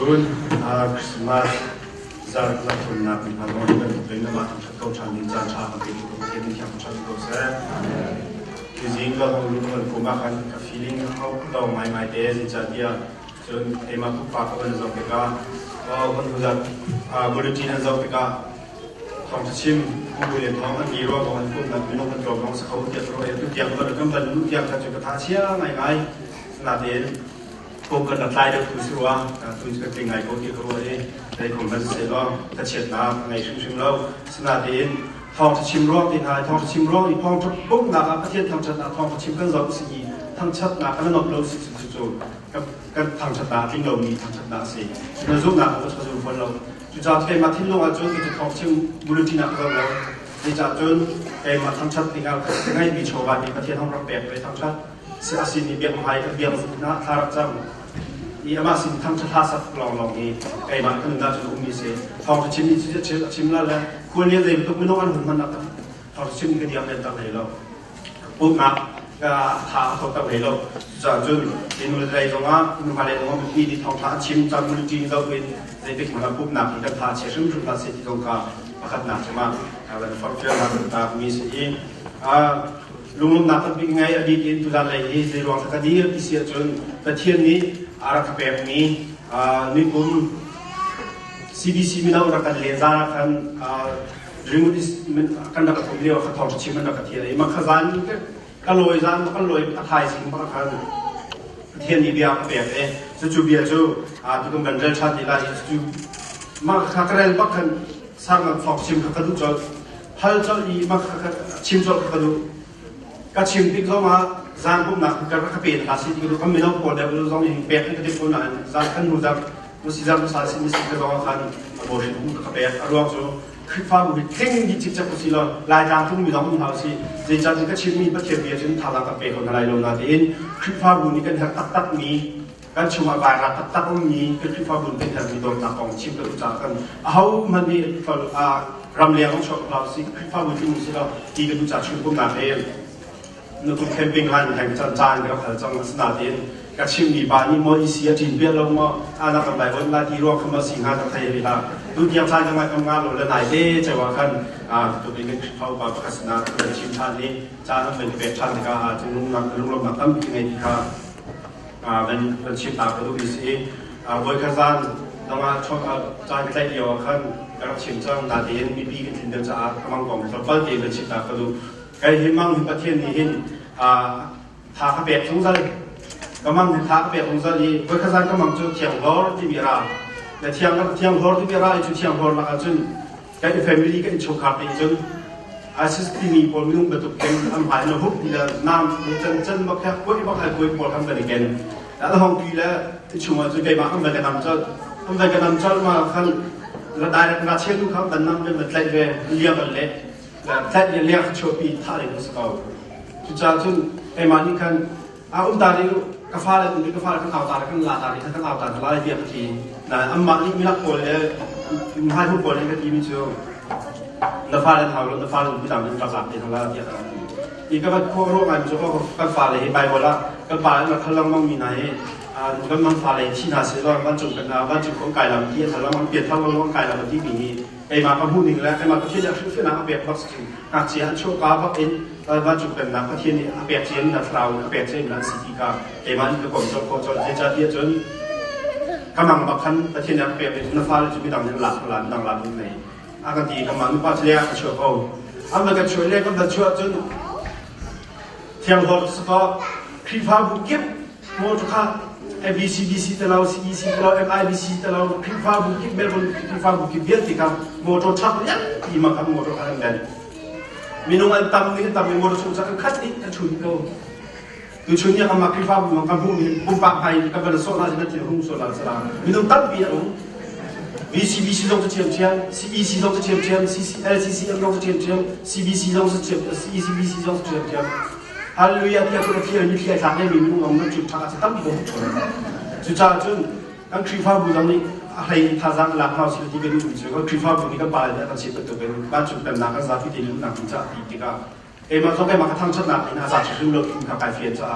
June Christmas zar la thun na pin halon ben ben ma tham chat ko chan din chan cha ha pe ko ke ni tham chat ko se ki jing la hong lu ko ma kan ka feeling how do my days in cha dia chun e ma ku pa ko ben zo pe ka kon hu za body tin zo pe ka thong chim ku le thong an ni ro ko an ku na min no kan ro no sa ko dia ro e tu dia ko kan ban lu dia ka cha ka tha chia ngai na de cô cần đặt lại được thứ gì đó, tôi sẽ tìm ngày cô kia cô ấy, đây cũng vẫn sẽ lo, ta chết na ngày sung lâu, xin là đến thong chim rót thì hai thong chim rót thì thong chốt bốc là các thiên thong chặt là thong chim cân giống gì, thong chặt là cái nộp lâu sự cái thong chặt là kinh lâu nhỉ thong chặt là gì, nó giúp là có sử dụng phần lâu, chúng ta thấy mà thiên lâu ở chỗ cái thong chim bulu tin là lâu lâu, thì cha chỗ cái mà thong chặt thì ngay bị chó vào thì cái thiên thong rót bẹp với thong chặt, sẽ xin đi bẹp hai cái bẹp nó thàรับจำอีอามาสินทั้งชะตาสักลองนี่ไอ้มันคนน่าจะรู้มีเสียทองชิมนี่จะชิมแล้วแหละควรเรียนเลยต้องไม่ต้องอันหุ่นมันนะครับทองชิมก็เดียวเป็นตั้งเลยเราปุ๊บนักก็หาเขาตั้งเลยเราจะจนเป็นมือใจตรงว่ามือมาเลยตรงว่ามีที่ทองท้าชิมจำมือจริงเราเป็นในเด็กมันปุ๊บนักที่จะท้าเชื่อซึ่งจุดท้าเสียที่ตรงกับประคับนักใช่ไหมอะไรฟอร์เฟียร์นักตามีเสียลุงนักเป็นไงอดีตตุลาเลยในรวมสักดีที่เสียจนประเทศนี้อารักแบบนี้นี่ผม CDC มีเราการเลี้ยงจานกันริมที่มันกันดักผมเรียกว่าทองชิมมันดักเทียนมันขยันก็ลอยจานมันก็ลอยถ่ายสิ่งบางอย่างเทียนนี่เบียร์แบบจะจูเบียร์จูทุกคนเป็นเรื่องชาติละจูมาขักเรลปักกันสร้างทองชิมขักดูจอดฮัลจอดอีมาขักชิมจอดขักดูก็ชิมที่เขามาจานผมนะก็รักเป็นอาศัยที่เราทำไม่ต้องปวดเดี๋ยวเราต้องยิงเป็ดที่คนนั้นจานกันหูจับมุสิจานมุสาสิมิสิก็ต้องขันบริบูรณ์กับเป็ดอารมณ์จูคลิปฟ้าบุญเท่งที่จิตจะมุสิละลายจานทุ่งมีต้องมีเท่าสิเจจานที่ก็ชิมมีประเทศเบียร์จนทารากับเป็ดคนอะไรลงนาทีนคลิปฟ้าบุญนี่กันตัดมีกันชมบายรักตัดมีคลิปฟ้าบุญเป็นแถบมีโดนนักของชิมกับรู้จักกันเอามันนี่ฝันรำเลียงของชาวเราสิคลิปฟ้าบุญที่มุสิละที่กันรู้จักชุมกุมนาเองนึกถึงแคมปิ้งฮันแห่งจันทร์กับขจังสนาดินกับชิมดีบานี่มออิเซียจินเบียลงมาอาณาจักรใดวันลาที่รวมขึ้นมาสิงหาไทยเวลาดูเดียวชายจังหวัดทำงานหรือไหนเด้จะว่ากันตัวเป็นเขาบางพัฒนาเป็นชิมชาตินี้จานนั้นเป็นแบบชาติที่ก็จะลุ่มลำตั้มยังไงที่ก็เป็นชิมตาเป็นรูปอิเซียบริการต้องมาช่วงจานใจเดียวกันกับชิมจังนาดินมีปีกันถึงเดือนจะกำลังก่อนเราเปิดเองเป็นชิมตาเป็นรูปไอ้เห็นมั่งเห็นประเทศนี้เห็นท่าขบเบียดสงสัยก็มั่งเห็นท่าขบเบียดสงสัยเพื่อขจัดก็มั่งจุดเที่ยงรอที่มีราแต่เที่ยงรอที่มีราจุดเที่ยงรอแล้วก็จุดไอ้แฟมิลี่ก็ชกขับไปจุดอาศัยที่มีพลมีนุ่งประตูเก่งทำหายแล้วฮุบดีแล้วน้ำมีจันมาแค่กุ้ยมาแค่กุ้ยพอทำไปได้เก่งแล้วห้องพีแล้วช่วงจุดใกล้มาทำไปกันทำจุดมาขั้นระดับราเชลุเขาดันน้ำเป็นแบบเลี้ยเลี้ยกันเละแต่ยังเลี้ยงโชว์ปีท่าเลยก็สกาวจุดจ้าจุนไอ้มานี่กันตาดิกาแฟเลยกาแฟกันเอาตากันลาตาดิถ้ากันเอาตาลาเดียบทีนะมานี่มีนักบอลเลยมีให้ผู้บอลเลยก็ทีมีชื่อกาแฟเลยเท่าแล้วกาแฟเลยมีต่างกันกาแฟเลยทั้งลาเดียบอีกก็พวกโรคอะไรมันจะก็กาแฟเลยใบบอลละกาแฟเลยเขาลองมั่งมีไหนก็มั่งฟ้าเลยที่น่าเสียดายวันจุกกันนะวันจุกของไก่ลำที่ถ้าเรามันเปลี่ยนเท่าของไก่ลำที่ปีนี้ไอ้มาพูดหนึ่งแล้วไอ้มาประเทศยังช่วยนักเบียดพักสิ่งหากเสียโชคกาพักเอ็นวันจุเป็นนักประเทศนี้เบียดเสียนนักเราเบียดเสียนนักสิทธิกาไอ้มานี่ก็กลมจนเจเดียจนกำลังบักขันประเทศนี้เบียดเป็นนักฟ้าจะมีดังหลักดังนี้ในอาการดีกำลังนึกว่าจะเรียกช่วยเขามันก็ช่วยเรียกก็จะช่วยจนเที่ยงหัวสก็คลิปภาพบุกเก็บโมจุค่ะABCDC ตลอด CEC ตลอด MIBC ตลอดคลิปฟ้าบุกิเบลบนคลิปฟ้าบุกิเบียร์ที่กับโมโตชักยันที่มากับโมโตคันเดนมีน้องอันตั้มนี่ตั้มมีโมโตชักชักคัดนี่กันชุนก็คือชุนเนี่ยกับมาคลิปฟ้าบุมันกับบุมีบุปผาไทยกับเป็นโซลาร์ที่หุ่งโซลาร์สลามมีน้องตั้มเบียร์ VCBC ต้องจะเชื่อมเชื่อม CEC ต้องจะเชื่อมเชื่อม LCCM ต้องจะเชื่อมเชื่อม CBC ต้องจะเชื่อม ECBC ต้องจะเชื่อมเชื่อมฮัลโหลยาที่คนที่นี่ที่อาจารย์เนี่ยมีนุ่งมันจุดทางจะตั้งอยู่จุดจ้าจนตั้งคลิปฟ้าบุญนี้ให้ท่าจังหลักเราสิ่งที่เป็นจุดก็คลิปฟ้าบุญนี้ก็ไปแล้วก็เชื่อมตัวเป็นบ้านจุดเป็นนักการที่ดีรุ่นนักจุดจ้าที่ก็มาต้องไปมาทั้งชนะในอาสาชุมชนเราคุณขับไปเฟียจ้า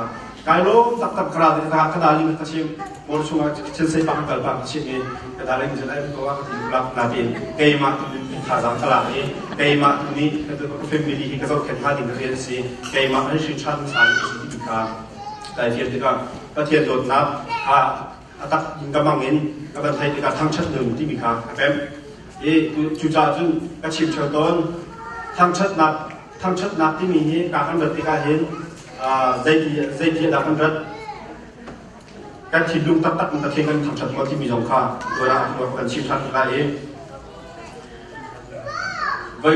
การล้มตับขนาดนี้ขนาดนี้ก็เชื่อมรสุมเช่นเซปังกัลปังเชื่อนี้กระดาษเล็กจะได้ตัวที่รับนาทีเกย์มาตุนท่าจังตลาดนี้เกย์มาตุนนี้ก็ตัวเฟมิลี่ก็ต้องเข็นท่าดิ่งเรียนสิเกย์มาให้ชื่อชั้นสารที่ดีค่ะแต่เทียนที่ก็เทียนโดดนับตักยิงกำลังเงินก็เป็นไทยที่การทั้งชั้นหนึ่งที่มีค่ะแบบจุจ่าจนกระชิมเชิญต้นทั้งชั้นนับที่มีการทำแบบที่การเห็นใจดีดับมันรัดการชิมลุงตักมันตะเคียนกันทำชั้นที่มีสองค่าเวลาเราการชิมชั้นได้เองไว้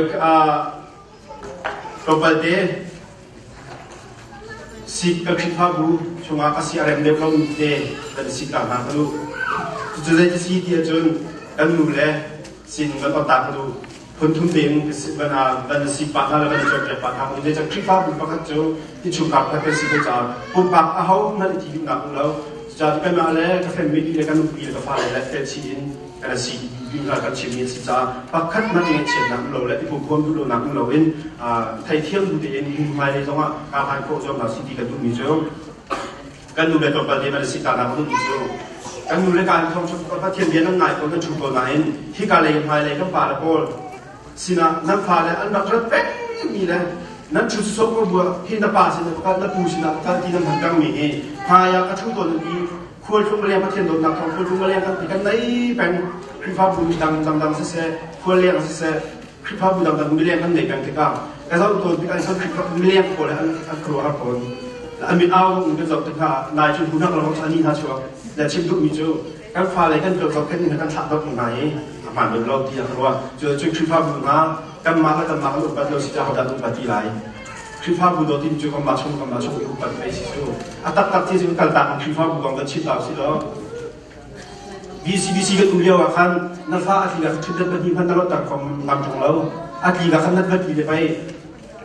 ตัวประเดี๋ยวสิกระชิบพาบูช่วงอาศัยอะไรเด็กเราเดแต่สิกามาดูจุดใจที่ที่จนกันดูแลสิ่งมันต่างๆดูคนทุ่มเทมันสิปะนั่นแล้วมันจะเก็บปะทำมันจะคลิปภาพบุญประคับจูที่ชุกกับเป็นสิ่งที่จะปุ่มปักเอานั่นที่อยู่หนักแล้วจะเป็นมาแล้วก็เป็นมิตรเลยกันนุ่มปีแล้วก็ฟ้าแล้วเป็นชีนกันสิ่งอยู่หลักกันชีวิตสิจ้าปักคัดมันยังเฉียดหนักเราและที่ผู้คนดูหนักเราเองไทยเที่ยวดูเองหุ่นไม้ในจังหวะการพายโคจรเราสิ่งที่กันดูมีเจ้ากันดูแบบตัวประเดี๋ยวมันสิ่งต่างๆมันดูมีเจ้ากันดูในการท่องชมพระเทียนเดียนน้ำหนักคนนั้นชุบตัวไหนที่การเลยภายเลยก็ป่าละโกสินะนั่นฟ้าเลยอันนักรัฐเป็นมีเลยนั่นชุดสมบูรณ์ที่นับป่าสินะก็นับปูสินะก็ที่นั่นทำกังมีพายากระชุ่มตัวนี้ควรชุ่มเลี้ยงพระเทียนโดนนักท่องควรชุ่มเลี้ยงกันในเป็นคริฟ้าบุญดังเสียควรเลี้ยงเสียคริฟ้าบุญดังเลี้ยงกันในเป็นที่ก้าวแต่ถ้าตัวที่การสอนคริฟ้าบุญเลี้ยงคนเลยอันครัวอันคนอันมีเอาเป็นจบถึงค่ะนายชุนผู้นักเราของชานีท่าชัวแต่ชิมทุกมีจูการฟ้าเลยกันจบแค่นี้กันถัดดอกไหนผ่านเป็นเราที่เราว่าจะช่วยคริฟ้าบุญนะกันมาแล้วกันมาแล้วปัจจุบันสิจะเขาดันปัจจัยไรคริฟ้าบุญตัวที่จูกันมาชมอุปถัมภ์สิจูตัดที่จะกันตัดคริฟ้าบุญกันชิดเอาสิแล้วBC กันอุ้ยว่าขันนักฟ้าอาทิตย์ละชุดเดินไปที่พันธุ์รถตักของนำจงเราอาทิตย์ละขันนัดไปที่ไป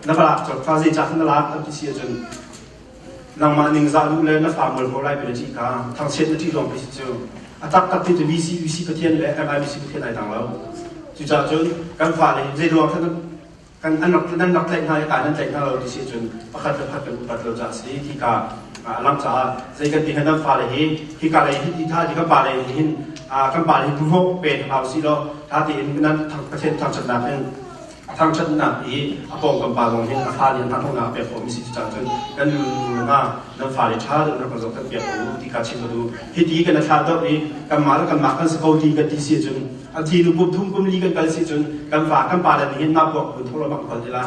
นักฟ้าจบฟ้าเสียจากนักลาตั้งที่เสียจนนังมาหนึ่งจานดูเลยนักฟ้าหมดเขาไล่ไปเลยที่กาทางเช็ดที่ลงไปสิจูตัดที่จะ BC ก็เทียนเลยMIBC ก็เทียนไหนต่างเราจุดจนการฟ้าเลยใจรวมท่านกันอันนักเล่นหน้าการนั้นเล่นหน้าเราที่เสียจนประคับเป็นอุปถัมภ์เราจะสิที่กาหลังจากใจกันที่นั่นฟ้าเลยที่การเลยที่ท่าที่ก็ป่าเลยหินกันป่าเลยผู้พบเป็นเอาสิโลท่าที่นั้นทางประเทศทางชนเป็นทางชนอีอปองกันป่าลงหินฟ้าเลยทางทางนาเป็นผมมีสิทธิ์จังจนกันดูว่านั่นฟ้าเลยชาด้วยนักประสบการณ์เปลี่ยนที่การชิมดูที่ดีกันนะชาด้วยกันมาแล้วกันมากันสกาวดีกันที่เสียจนอันที่ดูปุ๊บทุ่มปุ๊บลีกันเสียจนกันฟ้ากันป่าเลยหินนับบอกคุณทุกเราบางคนที่ละ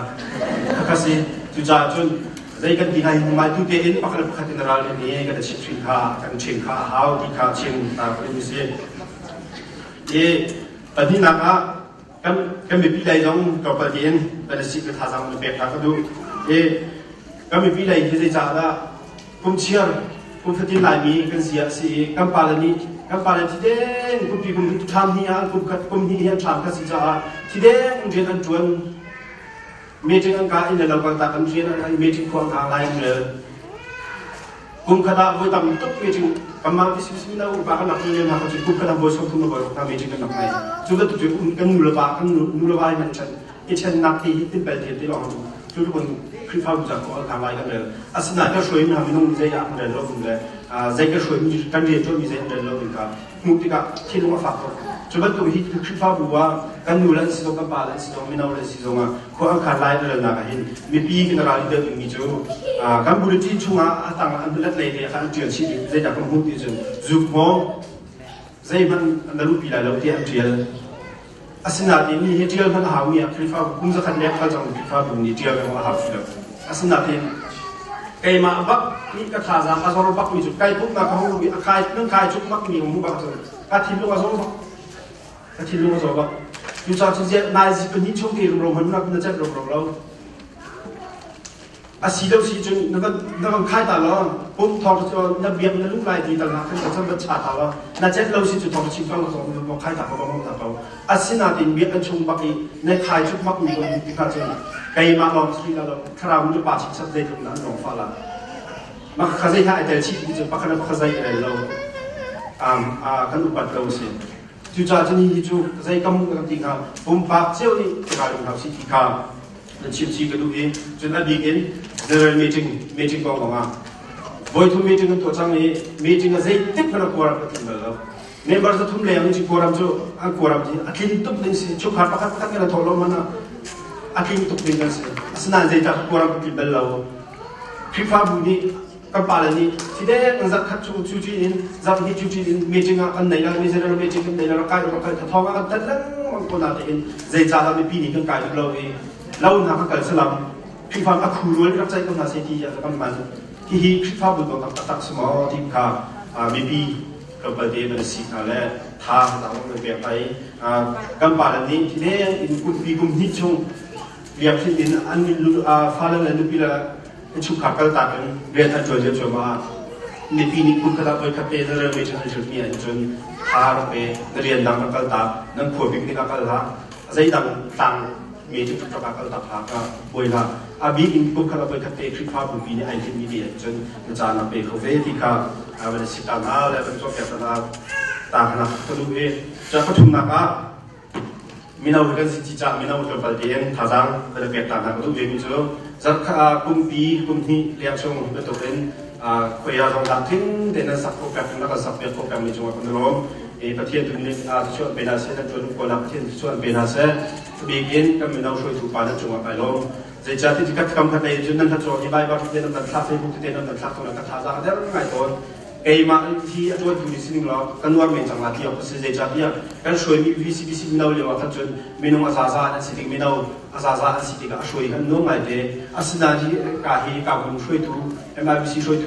ก็สิจุดจนใจกันที่ไหนมาดูเด่นปักปักที่นราเลยนี่ก็จะชิมข้ากันชิมข้าหาวที่ข้าชิมตาเป็นมิเซ่ตอนนี้นะคะกันมีปีใดต้องกับประเด็นเป็นสิ่งที่ท้าทายมันเป็นการดูกันมีปีใดที่จะจ่ายละผมเชื่อผมฟังที่ไหนมีกันเสียสิกันปาลนี่กันปาลที่เด่นผมพี่ผมทำนี่ฮะผมนี่ฮะทำกันสิจ่าที่เด่นเรียนอันจวนเมจิงการอินเดียเราก็ตัดกันเชียร์เมจิงควงอะไรเลยกุมขดาบุยตั้มทุกเมจิงกำมาที่สิ่งนั้นอุปการณ์นักเรียนนักศึกษากุมขดาบุยส่งทุนมาบอกทำเมจิงกันนักเรียนจุดนั้นจุดกันนูเลบากันนูเลบาให้มันชันไอชันนักที่ที่เป็นที่ที่เราจุดคนคลิปภาพจากคนทำอะไรกันเลยอาศัยก็ช่วยมันทำให้น้องมีใจอยากเรียนรู้เลยใจก็ช่วยมันการเรียนรู้มีใจเรียนรู้กันมุติก็ที่เราฝากจุดนั้นตัวที่คลิปภาพบัวกันนูเลนสิโตกันปาเลนสิโตมินาเลนสิโตมาคนอังคารไล่เลยนะเห็นมีปีกันอะไรเดิมมีจูกันบุรีที่ช่วงต่างอันเล็กเลยเนี่ยกันเจียนชีวิตใจจากคนหุ่นที่จูจุกโม่ใจมันนั่นรูปปีละเราที่อันเจียนอาศัยนั่นนี่เจียนมันหาวิคลิปภาพคุณจะขันเล็กเขาจะคลิปภาพบุรีเจียนมันหาฟิลอาศัยนั่นไก่มาบักนี่กระถาจางอาศัยบักมีจุดไก่ปุ๊บมาเขารู้ว่าไก่เรื่องไก่จุดบักมีของมุบักจุดกระถิ่นลูกอาศัยบักกระถิ่นลูกอาศัยบักยูจาที่เจ้านายสิเป็นยิ่งช่วงที่เราเหมือนนักนั่นจะเราอาศัยเราสิจนนั่นค่ายตาเราปุ๊บทองจะนับเบี้ยนั่นลูกลายดีต่างหากที่จะทำเป็นชาตาเรานั่นจะเราสิจุดทองชิมฟังเราส่งเราค่ายตาเราบ้างตาเราอาศัยนั่นเองเบี้ยอันชงบักในค่ายจุดบักมีคนที่ข้าจะไก่มาลองสิเราคราวนี้ป่าชิมสักเดือนนั้นลองฟ้าละมาข้าจะให้แต่ชีวิตจะปักนั้นข้าจะให้เรากันอุปถัมภ์สิจุดจ้าจะนี่จุดใจกำลังที่ข้าผมปักเจ้านี่การทำสิ่งที่ข้านั่นชิมชีกันดูเองจนอดีตเองเดินเมจิงกองออกมา boy to meeting to changi meeting a zai tip na kora patin balo member to thum le ang chi koram jo ang koram ji akin tup din si chu kha pakhat pakhat na tholo mana akin tup din si asna zai ta koram patin balo FIFA buni kapalani side ang zat khat chu chi in zat hi chu chi in meeting an nei la ni zera meeting nei la ka ka ka thonga ka tan lang ko na te in zai cha la mi pi ni kan kai lo e lo na ka kal salam FIFA ka khu ro ka chai ko na se ti ya ka man hi FIFA bu do ta tak smo ti ka mi pi ka ba de na si na le tha da mo be pai kapalani side in ku pi kum hi chung liap sin in an lu fa la lu pi la chu kakal takan reta joje choma ni pini kun kala boy kape da re mecha ni chutni an chun har pe rian dang kakal ta nang kho bi ni kakal ha zai dang tang me chu kakal ta pha ka boy la abi in kun kala boy kape tri pha bu bi ni ai ni ni chun cha na pe kho ve ti ka ava sita na le ban so ka na ta na ko lu e cha ko thum na ka mina u kan si cha mina u ka pal den tha dang ka le pe ta na ko lu ve mi chu zat kha kumpi kumhi liang chong be to ben khoya jong dang thing den sak ko ka na ka sak pe ko ka mi chong ko no e pathian tu ni chu be na se na chu ko la pathian chu be na se be gen ka mi na shoi tu pa na chong pa lo zai cha ti ka kam kha nei jun nan tha cho ni bai ba den nan tha Facebook den nan tha to na ka tha za der ngai ton cái mà thì tôi chủ đi xin lo cái nuôi mình chẳng là thì học sinh dạy cha thì cái suy mi VCBC mình đâu liệu phát triển mình nông azaza anh sĩ mình đâu azaza anh sĩ cái suy cái nông này thế asna thì cả hi cả vùng suy tu MIBC suy tu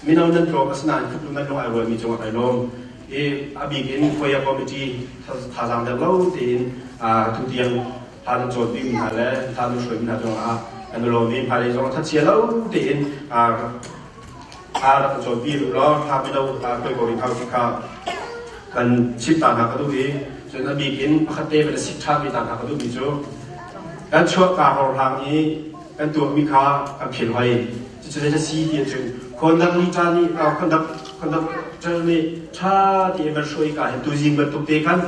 mình đâu nên pro asna thì cũng nên lo ai rồi mình trong cái lo e abi cái khoya committee thà rằng được lâu thì thu tiền thà được chọn phim thà lẽ thà được suy mình thà trong anh lo mình phải trong thà chia lâu thìเราจะบีรุล้อทำให้เราไปบริหารที่เขากันชิดต่างหากดูดีส่วนนั้นบีกินพัฒเตเป็นสิทธามีต่างหากดูดีจูกันช่วงการเราทางนี้กันตัวมีค่ากันเขียนไว้จะได้สีเดียวจูคนนักนิจานี่คนนักเจ้านี่ชาที่มันช่วยกันตัวจริงมันตุกเตะกัน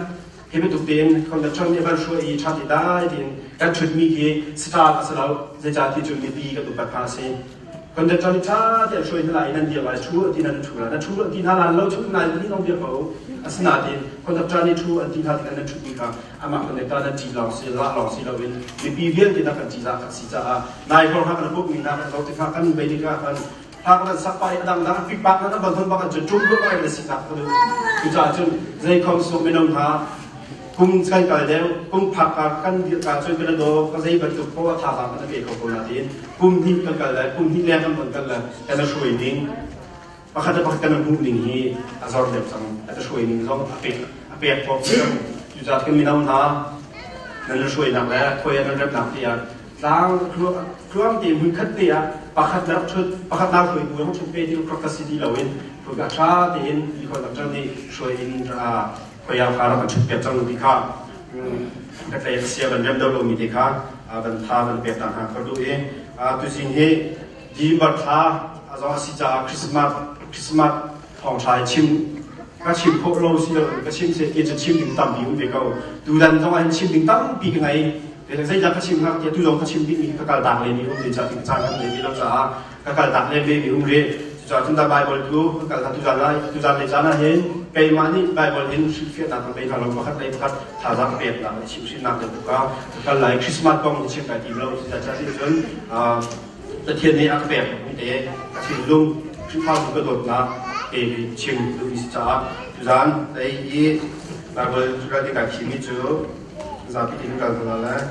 เห็นไหมตุกเตะคนนักเจ้านี่มันช่วยชาที่ได้ที่กันชุดมีที่สตาร์สเราจะจ่ายที่จุดมีปีกันตุกปัดภาษีคนเดินจริตาเดี๋ยวช่วยอะไรนั่นเดียวไว้ช่วยที่นั่นช่วยแล้วช่วยที่นั่นเราช่วยนั่นนี่น้องเดียวเขาสนาดีคนเดินจริตช่วยที่นั่นนั่นช่วยกันอามาคนเดินจริตจีลองสิละลองสิเราเป็นมีปีเวียนที่นั่นกันจีละกันสิจ้านายคนทำกันพวกมีนั่นเราที่ฟังกันไปดีกันทางกันสักไปดังฟิกปักนั้นบางคนบางคนจะจุ่มก็ไปเลยสิครับคือจะจนในความสุขไม่ต้องหาคุ้มกันกันแล้วคุ้มผักกันเดียวกันช่วยกันโดก็จะบรรทุกเพราะว่าทางมันจะเป็นของคนละทีคุ้มที่กันแล้วคุ้มที่แรงกันเหมือนกันแล้วแต่จะช่วยนิ่งเพราะเขาจะพักกันมุ่งนิ่งที่อาจารย์เด็กสั่งแต่จะช่วยนิ่งต้องอเปียกพออยู่จากกันมีน้ำหนานั่นจะช่วยหนักแล้วคุยกันเริ่มหนักที่อ่ะล้างเครื่องตีมือขัดที่อ่ะปะขัดนับชุดปะขัดน้ำช่วยมือของชุดเปรี้ยวครอกสิที่เราเห็นฝึกอาชาที่เห็นมีคนแบบเจ้านี่ช่วยนิ่งพยายามหาเราชุดเปลี่ยนจังหวะที่ข้าแต่แต่เสียบันเริ่มเดินลงมีที่ข้าบันทาบันเปลี่ยนต่างหากเขาดูเองตัวสิ่งที่ดีบัตรท่าอาจจะสิจากคริสต์มาสของชายชิมก็ชิมพวกเราสิเราก็ชิมเสร็จจะชิมถึงตั้มปีมันเด็กเขาดูดันต้องให้ชิมถึงตั้มปีกันไงแต่ถ้าใช้ยาก็ชิมครับที่ทุกอย่างก็ชิมที่มีก็การดังเลยมีอุ้มเดียจะถึงจานกันเลยมีเราจะก็การดังเลยมีอุ้มเรียจะถึงได้ไบเบิลดูก็การทุกจานเลยจานนั้นเห็นไปมานี่ไบเบิลเห็นชิมเฟียต่างๆไปทางเราก็คัดเลยคัดทาจากเปลี่ยนต่างชิมชิมน้ำเดือดก็การไล่คริสต์มาสก็มีชิมไปที่เราจะที่จนแต่เทียนนี้อักเปลี่ยนมีแต่ชิมลุงชิมข้าวก็โดดนะชิมดูอิสระทุกจานไอ้ยี่ไบเบิลทุกการที่การชิมนี่จูจะพิธีการตัวนั้น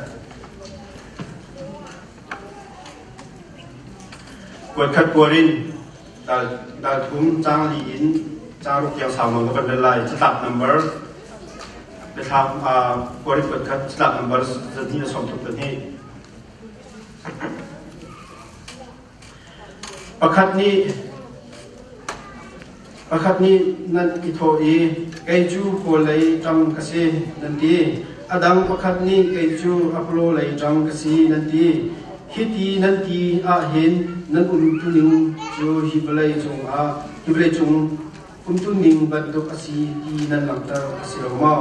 กวดคัดกวรินดาทุ่มจางลีอินจางลูกเกี่ยวสาวมันก็เป็นลายสลับ number ไปทำกวรินกวดคัดสลับ number จะที่จะส่งทุกประเทศประคัดนี้นั่นอิโทอีไกจูโคเลยจังกษีนั่นดีอดังประคัดนี้ไกจูอัปโลเลยจังกษีนั่นดีฮิตีนั่นดีอาเห็นนั่นตุนิงจูฮิบเลยจงตุนิงบัดดกสีดีนั่นหลังตากสีลงมา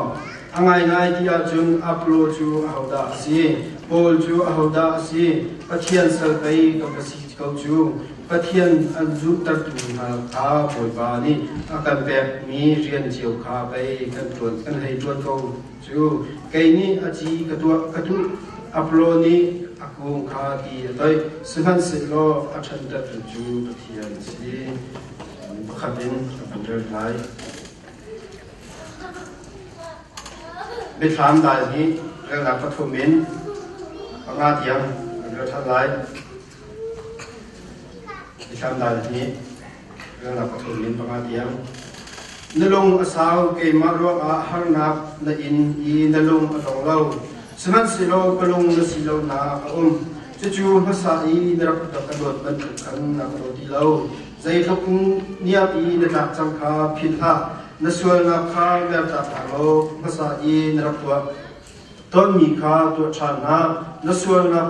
angai ti a chun upload chu ahoda si pol chu ahoda si pathian sal pai ka si ko chu pathian anzu tar tu ha a pol ba ni akan pe mi rian chiu kha pai kan tuan kan hei tuan ko chu kai ni a chi ka tu upload ni akung kha ti doi suhan se lo a chan ta chu pathian si pakhatin under lai biết làm đại thì rằng là Phật miến và nga tiếng rồi tham lại biết làm đại thì rằng là Phật miến và nga tiếng nalung asao ke maro a harnap na in nalung atong lâu seman silo palung na silo na chu hasa i narap ta kadot ban kan na kadot ti lâu zai thok niam i na tak chang kha phil ha nasual na kha ver ta thalo masa i narapwa ton mi kha to chana nasual na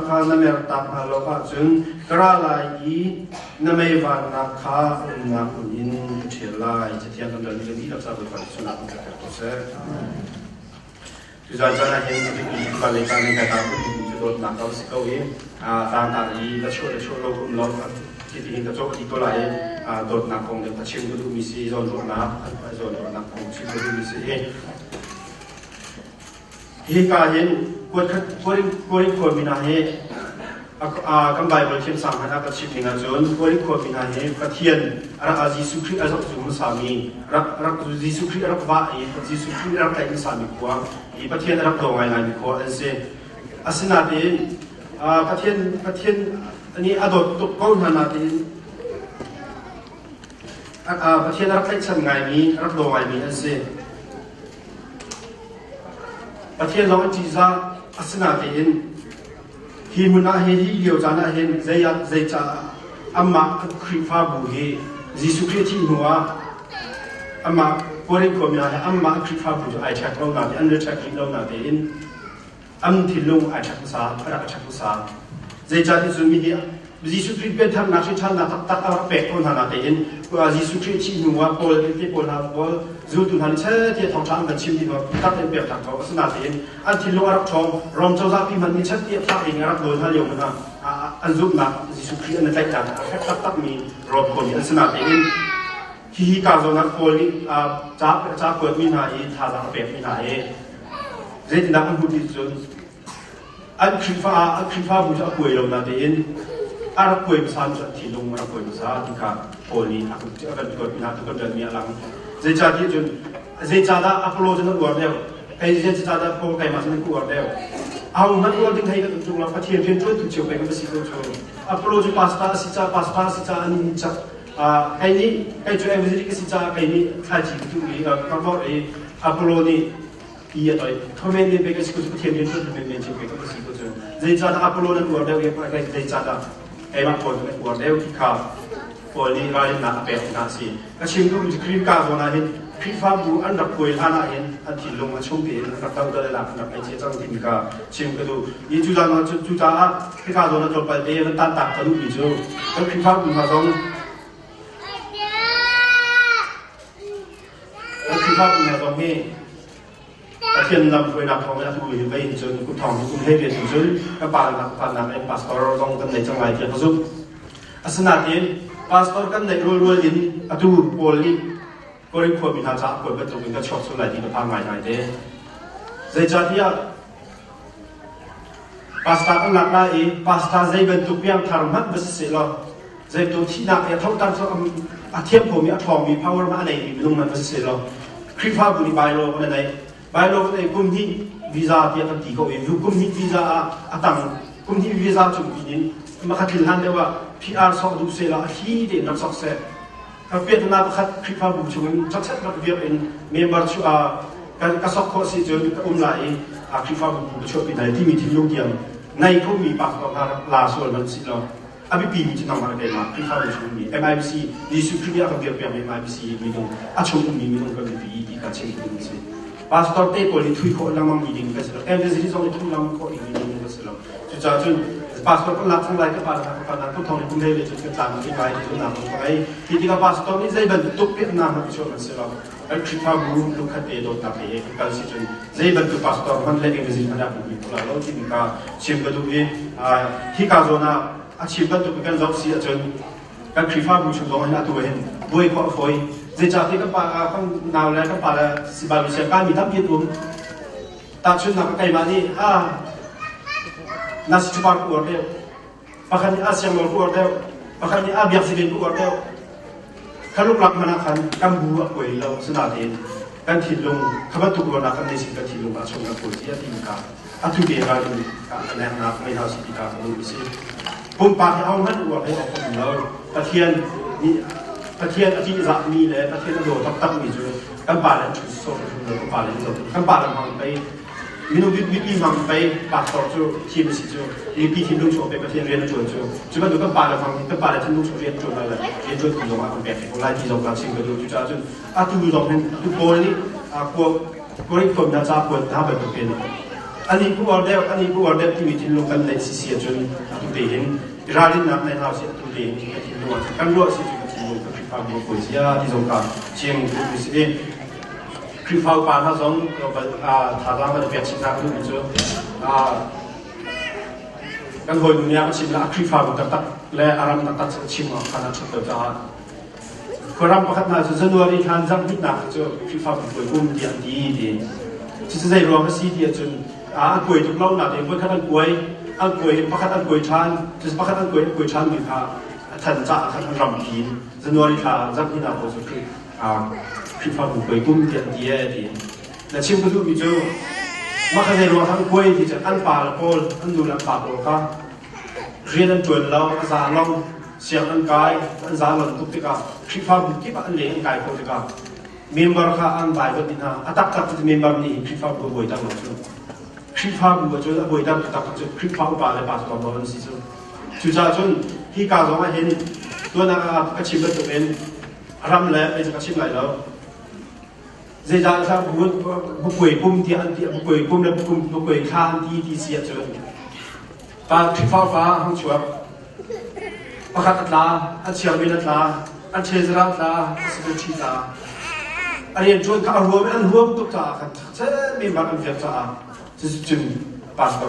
kha na mer ta thalo ka chun kara lai i na mai van na kha na in thilai chetian dan ni la sa ba suna ka to se tu za jana hen ki ba le ka ni ka ta ku to na ka se ko i a ta ta i la cho lo kum loที่ที่จะโจทย์ตัวไหนโดดนักคงเดี๋ยวชิมก็ดูมีสีโซนโดดนักคงชิมก็ดูมีสีที่การเห็นกวนคนมีนาเฮกำไบบริเวณสังหารกับชิมงานจนกวนคนมีนาเฮกระเทียนรักอาจิสุครีอาจจะมุสามีรักจิสุครีรักว่าจิสุครีรักแต่อินสามีกว่าอีประเทศรักตัวไงไงมีกว่าอันเซอาศินาเดนประเทศอันนี้อดตกก้นนาทีประเทศรักใครสั่งไงมีรักโดไงมีอันเซ่ประเทศเราจีซ่าอัศนาเห็นฮิมุนาเห็นฮิเดียวจานาเห็นใจจ่าอัมมาคริฟ้าบุเฮจิสุคริที่หัวอัมมาโพลิโกมีอะไรอัมมาคริฟ้าบุไอแท็กเราหนาทีอันเดอร์แท็กเราหนาทีอัมทิลุงไอแท็กภาษารักแท็กภาษาใจจ่าที่สุดมีเดียจิสุคริเป็นทางนักชันนักตักอาเป็ดคนหนาทีว่าจิสุคริที่หัวโพลที่โพลหาโพลจูตุนันเช่ที่ท้องช้างกันชิมที่ว่าตักเป็นเปียกทางเขาสนาทีอันทิลุงรักชมรอมเจ้าซาพิมันมีชัดเตียบทักเองรักโดนท่าเลี้ยงมันอันจุกนักจิสุคริอันนั้นใจจ่าแค่ตักมีรอบคนอันสนาทีที่การโซนักโพลนี่จ้าเปิดมีนาอีท่าจะเป็ดมีนาเอเรื่องนักพูดที่สุดอันคริฟ้าบุษป่วยลงนาเดินอารักป่วยภาษาที่ลงอารักป่วยภาษาที่ข้าโพลีอากุอากันกดมีนาทุกคนเดินมีอะไรเจจ่าที่จนเจจ่าได้อัพโหลดจนอวดเดียวใครเจจ่าได้โพลใครมาจนอวดเดียวเอานักอวดที่ใครก็จงเราพัฒนาเพียงช่วยถูกเชี่ยวไปก็ไม่สิโกชว์อัพโหลดจนพาสต้าสิจ่าอันนี้จับใครนี่ใครช่วยเอเวอร์ซิก็สิจ่าใครนี่ใครจีบทุกทีก็บอกไอ้อัพโหลดนี่อีอะไรทำไมเนี่ยเป็นก็สิโกชว์พัฒนาเพียงช่วยถูกเป็นเชี่ยวไปก็ไม่สิโกชว์เจจ่าได้อัพโหลดนั้นอวดเดียวยังไงเจจ่าได้ไอ้บางคนก็อวดเดียวที่ข้าพอลีเราเห็นหน้าเป็ดหน้าสีก็ชิมดูมันจะคลิปการโซนเห็นคลิปฟ้าบูอันดับป่วยท่านาเห็นอันที่ลงมาชมเห็นรับเต้าได้หลักอันดับไอเจ้าจังทิมก็ชิมก็ดูยี่จุดามันจุดาที่การโซนจบไปเดี๋ยวมันตัดทะลุอีกจูแล้วคลิปฟ้าบูมาส่งแล้วคลิปฟ้าบูมาส่งให้แต่เทียนนำไปนับทองไม่ได้ทุกอย่างไปจนคุณทองคุณให้เรียนจนก็ปานนักไอ้พาสปอร์ตต้องกันในจังหวัดเทียนพระสุขอาสนะที่พาสปอร์ตกันในรัวๆอินอดูโพลีก็เรียกคนมีทางจากคนเป็นตัวเป็นก็ชอบสุดเลยที่เราพาง่ายๆเด้ใจจัดที่พาสต้ากันหนักได้พาสต้าใจเป็นตัวเพียงทำมันไม่เสียหรอกใจตัวที่หนักเท่ากันอาเทียมผมมีทองมี power มาอะไรมีลงมันไม่เสียหรอกคลิปฟ้าบุรีใบโลกันไหนใบโลกันไหนกลุ่มที่วีซ่าที่ตั้งที่เขาเองกลุ่มที่วีซ่าตั้งกลุ่มที่วีซ่าจุดนี้มาขัดขืนหันเดียวว่า PR สองดูเสียละที่เด่นนักสักเสกเวียดนามขัดคลิปฟ้าบุญชงจักรนักเวียดเป็นเมมเบอร์ชัวการกระสอบข้อสิจนไหลคลิปฟ้าบุญชงเป็นไหนที่มีที่ยกเดียวในเขามีปากของลาส่วนมันสิเราอภิปีมีจะทำอะไรได้มาคลิปฟ้าบุญชงมี MIBC ดีสุดคลิปยากับเวียดเป็น MIBC มีตรงอาชงมีตรงกันเป็นปีที่การเช็คดูสิพาสปอร์ตเต้ปอลิทุยโคลังมังมีดิ้งกันสิเรา MIBC ที่ส่งทุยลังโคอีกมีดิ้งกันสิเราจุดจ้าจุดใจ pastor pun langsung lagi kepada aku tahu pun dia itu kita mesti baik itu nama baik ketika pastor ni saya bentuk dia nama itu masalah kita belum lukat itu tapi kalau sih saya bentuk pastor kan lagi mesti ada bukti kalau kita siapa tu ni hingga zona siapa tu kan jauh sih aja kan kita belum cukup orang itu kan boleh kau boleh saya jadi kepada kan nalar kepada si baru siapa ni tapi itu tak cuma nak kayak mana nasi cepat keluar dia, bahkan Asia mau keluar dia, bahkan Abiak Sidin keluar dia. Kalau pelak manakan, kan buat kue lau senatin, kan tilung, kapan tu keluar nakan nasi kan tilung asal nak kue dia tinggal. Atu dia kan nak main hal kita kalau bisa. Pun pakai awal kan keluar dia apa lau, pasien aji zat ni le, pasien ada tak ni je, kan balan susah, kan balan hampai. minum bit mampai pastor tuทีมสิจูปีทีมลูกโชว์ไปประเทศเรียนจวนจูจุดนั้นก็ป่าละฟังก็ป่าละทีมลูกโชว์เรียนจวนอะไรเรียนจวนที่ลงมาคนแบบคนไล่ที่ลงการชิงกันดูจุดจ้าจนตูลงเป็นตูโบนี่พวกนี้คนน่าจะปวดท้าแบบเป็นอันนี้ผู้อดเดที่มีทีมลงกันในซีเซียจนตูเห็นราลินนับในเราเสียตูเห็นทีมลงกันรัวสิจุดทีมลงกับความบุกเสียที่ลงการเชียงดูสิคือฟ้าป่าทั้งสองถ้าเราไม่ได้เปลี่ยนชีวิตเราดูจูกันคนนี้ก็ชิมละคือฟ้าบุกตัดและอารมณ์ตัดชิมอ่ะขนาดชุดเดียวกันคนเราประคับน่าจะนวรีทานจังนิดหนักจูคือฟ้าบุกไปกุ้มเดียนดีที่จะได้รวมกันสี่เดียจนกล้วยทุกเล่าหนาเดียวประคับกล้วยประคับกล้วยชานจะประคับกล้วยชานมีค่าทันจ่าทันรำพีนจะนวรีทานจังนิดหนักก็คือฟ้าบุกไปกุ้มเดียนดีและชิมก็ดูมีจูมาขณะรวมทั้งกล้วยที่จะอันป่าละโพลอันดูลำป่าโลกาเรียนอันจวนเราอาจารย์ลองเสียงอันกายอันจารย์ลองทุกทีก็คือฟ้าบุกที่บ้านเลี้ยงกายคนที่ก็เมมเบอร์ข้าอันบ่ายวันนี้นะตักที่เมมเบอร์นี่คือฟ้าบุกบ่อยตั้งหมดจูคือฟ้าบุกจูบ่อยตั้งตักจูคือฟ้าบุกป่าเลยป่าสองวันสิจูจูจ้าจนที่กาลงมาเห็นตัวนักชิมก็จะเป็นรำแล้วไอ้จะชิมไหลแล้วเจ้าชาบุกเวกุมที่อันที่บุกเวกุมและบุกเวข้ามที่เสียจนปาที่ฟ้าห้องชัวประคัตลาอันเชียงเวลลาอันเชซราลาสกุชิลาอันนี้จนข้าวหัวไม่อันหัวตุกจ้ากันเจ้าไม่มาอันเฟียจ้าจึงปาสตอ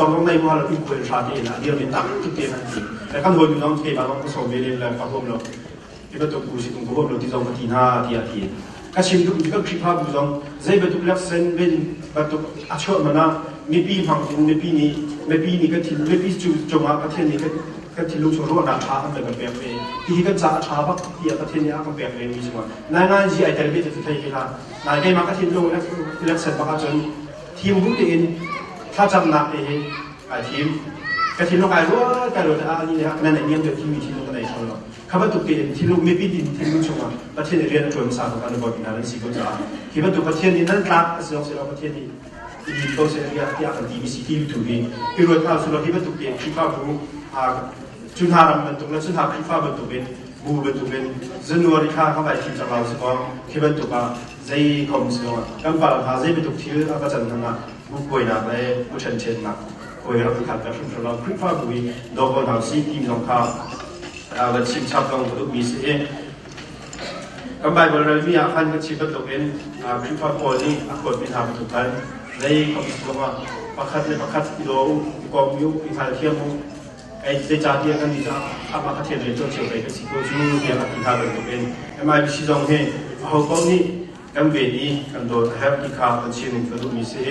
ร์ลงในมหาลัยบุกเวชาดีนะเดี๋ยวมีตักทุกเดือนทันทีแต่ขั้นหัวอยู่น้องเทมาต้องผสมเวลีแล้วกับพวกเราที่ประตูกุศิตรงพวกเราที่จงปฏิหารที่อาทิตย์ก็ชิมดูก็คลิปภาพดูจงใจประตูเล็กเซนเป็นประตูอาชีพมันนะไม่ปีฟังไม่ปีนี้ก็ที่ไม่ปีจู่จงมาประเทศนี้ก็ที่ลูกชนรู้ว่าชาอันเป็นแบบนี้ที่ก็จะชาบักที่ประเทศนี้อันเป็นแบบนี้มีใช่ไหมนายจีไอเทลเบจะไทยกีฬานายได้มาก็ที่ลูกเล็กเซนบักจนทีมบุกเองถ้าจำหนักเองทีมก็ที่ลูกไอ้รู้แต่เราจะอันนี้นะนั่นเองเดี๋ยวที่มีที่ลูกกันไหนชนเราข้าพเจ้าเป็นที่ลูกไม่ปีดินที่ลูกชงประเทศเรียนจนสามการบอกนะนั่นสิก็จะที่ประตูประเทศนี้นั่นกลางสิ่งที่เราประเทศนี้ที่ตัวเสียที่อาการดีมีสิทธิ์ถูกดีที่รู้ว่าสุดที่ประตูเป็นที่ฟ้าบูจุนหารำมันตรงนั้นจุนหาที่ฟ้าประตูเป็นบูประตูเป็นจนวันที่ข้าเข้าไปที่จะเราสิว่าที่ประตูก็ใจคมสิว่าการฟังหาใจประตูที่อาจารย์ทำนะบุกไปนะไปบุชันเชิญนะคุยรับขัดกับชุมชนเราที่ฟ้าบูดอกบัวหาสิที่น้องข้าวันชิมชับลงกระดูกมีเสียกำไบเบอร์เรมีอาคารก็ชิบประตูเป็นคริฟ้าโพนี่อาคารเป็นทางประตูทันในคำสั่งว่าประคัดโลกองยุอินทาเทียมไอ้เจ้าที่กันนี่จ้าอามาคัดเทียมเรียนจนเฉียวไปก็สิโกจูเรียนอินทาประตูเป็นไม่พิชิตงเฮเขากองนี่กำเวนี่กันโดนแฮปปี้คาเป็นชิมกระดูกมีเสีย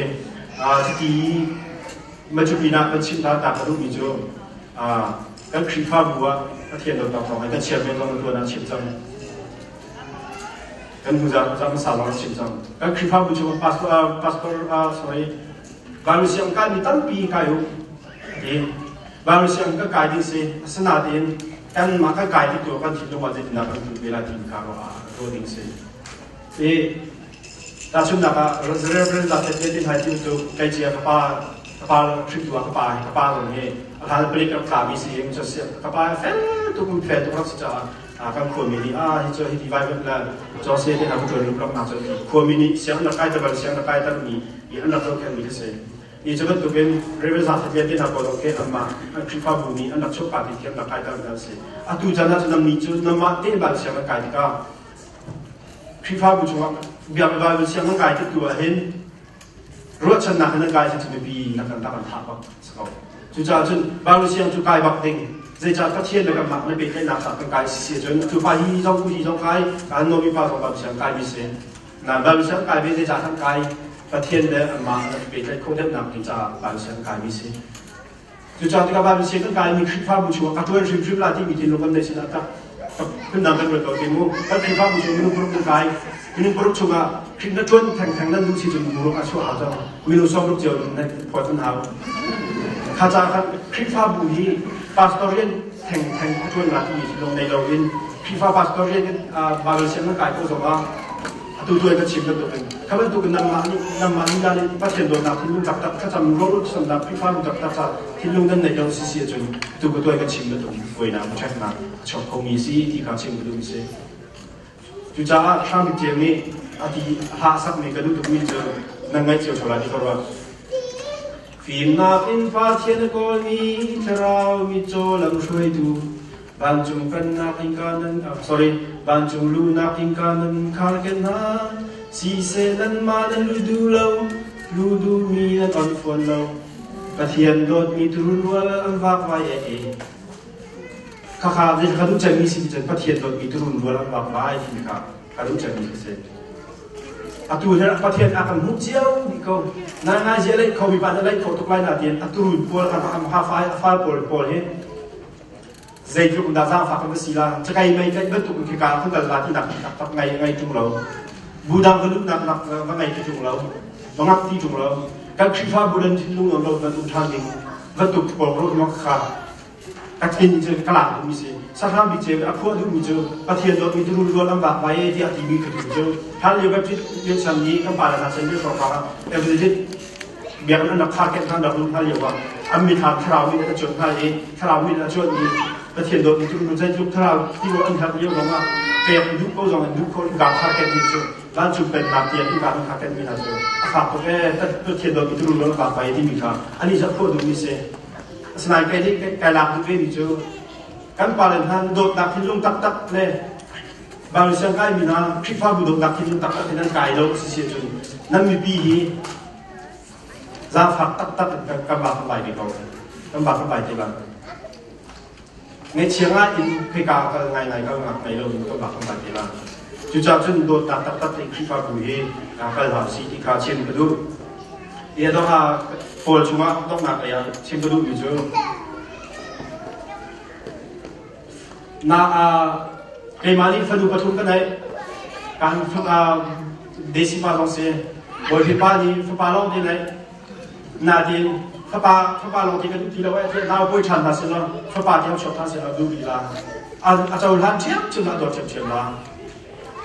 ที่มาจุปีนักเป็นชิมตาตากระดูกมีจูกันคริฟ้าบัวเทียนเราต้องให้กันเชียร์เป็นตัวนั้นชิมจังกันผู้จะมาสาวเราชิมจังกันคริฟ้าบัวช่วยพาสปอร์ตสวยบางสิ่งการมีตั้งปีกายุดีบางสิ่งก็กายดีสิสนาดีกันมาก็กายที่ตัวกันที่ตัวมาจะนับเป็นเวลาที่การว่าตัวดีสิแต่ชุดนักเราจะเริ่มจากที่ไทยที่ตัวใกล้เชียร์ป้าทริปตัวป้าตรงนี้อาการเปลี่ยนกับขามีสิ่งจะเสียกับป้าเฟลทุกคนเฟลทุกคนจะการควรมีที่จะที่ไว้เป็นแล้วจะเสียที่ทำจนรูปร่างน่าจะควรมีเสียงนักไก่แต่บางเสียงนักไก่แต่มีอันนั้นเราแค่มีที่เสีย นี่จะเป็นตัวเป็นเรื่องสาเหตุที่นักบอลเกอันมาคริฟาบุนีอันนักชกปาฏิเทียมนักไก่ตั้งแต่สิอาตุจันทร์จะนำนี้จุดนำมาเตะบอลเสียงนักไก่ที่ก็คริฟาบุชัวเบียร์บอลเสียงนักไก่ที่ตัวเห็นรถชนะนักไก่ที่จะไม่บีนักการตะวันทับก็สกอจุดจ้าจุดบอลเสียงจุดไก่บักเด้งใจจ้าก็เทียนเลยกับมาไม่เป็นแค่นักสัตว์นักไก่เสียจนจุดไปที่จ้องผู้ที่จ้องไก่การโน้มฟ้าของบอลเสียงไก่มีเสียงนั่นบอลเสียงไก่เป็นใจจ้าทั้งไก่ประเทศเดิมมาเป็นแค่คนเดิมนักที่จะบอลเสียงไก่มีเสียงจุดจ้าที่กับบอลเสียงไก่มีคริฟาบุชัวกับตัวริมลาที่มีที่ลงกันในสินะกับขึ้นนำเป็นตัวเต็มมือกับคริฟาบุชัวมีนุ่งปรุกไก่มีนุ่งปรุกชัวคริฟนั้นชวนแทงนั้นดูสิจนมุรุอาชัวอาจจะมีนุ่งซ้อมลูกเจียวในพอต้นเท้าข้าจ้าครับคริฟาบุฮีปาสตอเรียนแทงชวนนักที่มีที่ลงในเราเรียนคริฟาปาสตอเรียนบอลเสียงไก่ก็จะว่าตัวก็ชิมกันตัวเป็นข้าพเจ้าก็นำมานี่ได้ประเทศโดนนักที่ลุงตักข้าจำรู้สำหรับพี่ฟ้าลุงตักที่ลุงนั้นในยังเสียจนตัวก็ชิมกันตัวเวยนะไม่ใช่นะชอบคงมีสิที่เขาชิมกันดูสิจุดจ้าทางเจมี่อาทิหาสักมีกันดูตัวมีเจอนั่งไงเจียวชลาที่เขาว่าฟิล์มนับอินฟ้าเทียนก็มีเธอเรามีโจลังช่วยดูบางจุงกันนักอิงกันนั้นsorry บางจุงลูนักอิงกันนั้นขาดกันนะสีเซนันมานั้นลูดูมีนั้นอ่อนฝนเรากระเทียมโดดมีตรุนวัวอันวักไว้ข้าจะข้าดูใจมีสิ่งที่กระเทียมโดดมีตรุนวัวอันวักไว้ที่ข้าดูใจมีเสร็จอัตุเนี่ยกระเทียมอาการหุ่นเจียวนี่ก็นางอาเจเลยเขามีปัญหาอะไรเขาตกไล่นาเดียนอัตุรุนวัวอันหาไฟปอลเห็นใจจุกดาซาฝากกันสิลาจะไงไม่ไงบรรทุกกิจการของตลาดที่หนักไงจุงเราบูดังก็ลุกหนักว่าไงที่จุงเราบางที่จุงเราการคริฟ้าบูดันที่ลุงเราบรรทุกทางนี้บรรทุกปอลรถมักขาตักกินจะกลางมีสิสถานบิเจอพวกดูมีเจอประเทศเรามีทุนรวมลำบากไปที่อาทิตย์มีคือเจอท่านเรียกแบบที่เรื่องชั้นนี้ก็ผ่านการเซ็นเซอร์ของเขาเอเวอร์จิตเบียร์นั้นนักข่าวแก่ท่านดับลุงท่านเรียกว่าอันมีทางคราวมีแต่จุดท่านเองคราวมีแต่จุดนี้ประเทศโดนจุดรู้ใจจุดคราวที่ว่าอันทัดเรียกว่าเป็นยุคโบราณยุคคนการข่าวแก่ที่จุดร้านจุดเป็นนักเรียนที่การข่าวแก่มีนะจุดฝากตัวแก่ประเทศโดนจุดรู้ลำบากไปที่มีค่ะอันนี้จะพูดดูมีเสสมัยที่การหลักทุกเรื่องจุดการปาเลนทันโดดดักที่ลุงตักเลยบางเรื่องก็มีนะคลิปฟ้าบุโดดดักที่ลุงตักที่นั่นไกลเราเสียจุดนั่นมีปีนี้จะฝากตักกำบังไปดีกว่ากำบังไปที่บ้านในเชียงรายอินพิการก็ไงก็งักในเรากำบังไปที่บ้านจุดจ้าจนโดดตักที่คลิปฟ้าบุเฮการเข้าหาสิ่งที่เขาเชื่อมกันดูเดี๋ยวต้องหาโฟล์ชัวร์ต้องหนักเลยเชื่อมกันดูอยู่จุดนาเกมาลีฟันดูปฐุมกันไหนการฝึกเดซิปาลองเสียบอยฟิปานี่ฟิปาลองที่ไหนนาดีนฟิปาลองที่กันที่เราไว้ที่เราบอยชันมาเสร็จแล้วฟิปาที่เราชอบทำเสร็จแล้วดูดีละอาจจะหลังเทียบจนเราโดนเทียบละ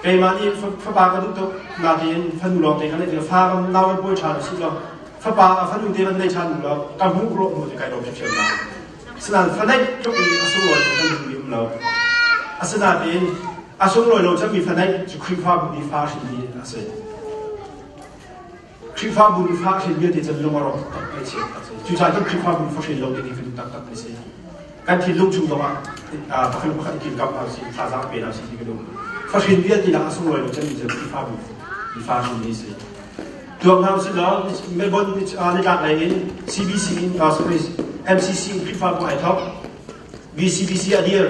เกมาลีฟิปากันดูนาดีนฟันดูลองที่กันเลยเดี๋ยวฟ้าเราบอยชันเสร็จแล้วฟิปาฟันดูที่มันในชันเราการหุ่นโรคหมดจะกลายโดนเทียบละสนั่นฟันได้ยกอีอาสุรจะกันดูเราอาสนะเป็นอาสมรอยเราจะมีฟันได้จะคริฟ้าบุญฟ้าสิ่งนี้อาศัยคริฟ้าบุญฟ้าสิ่งนี้ที่จะลงมาเราตัดไปเสียจุดใจที่คริฟ้าบุญฟ้าสิ่งเราที่ฟิลตัดไปเสียการที่ลุงชุมตัวมาพระคุณพระกิจกรรมเอาสิ่งท่าทางเป็นเอาสิ่งที่กระดูกฟ้าสิ่งนี้ที่เราอาสมรอยเราจะมีจะคริฟ้าบุญฟ้าสิ่งนี้เสียตัวเราสิ่งเราไม่บนในการไหนเอง CBC MCC คริฟ้าบุญไอท็อป VCBC อดีต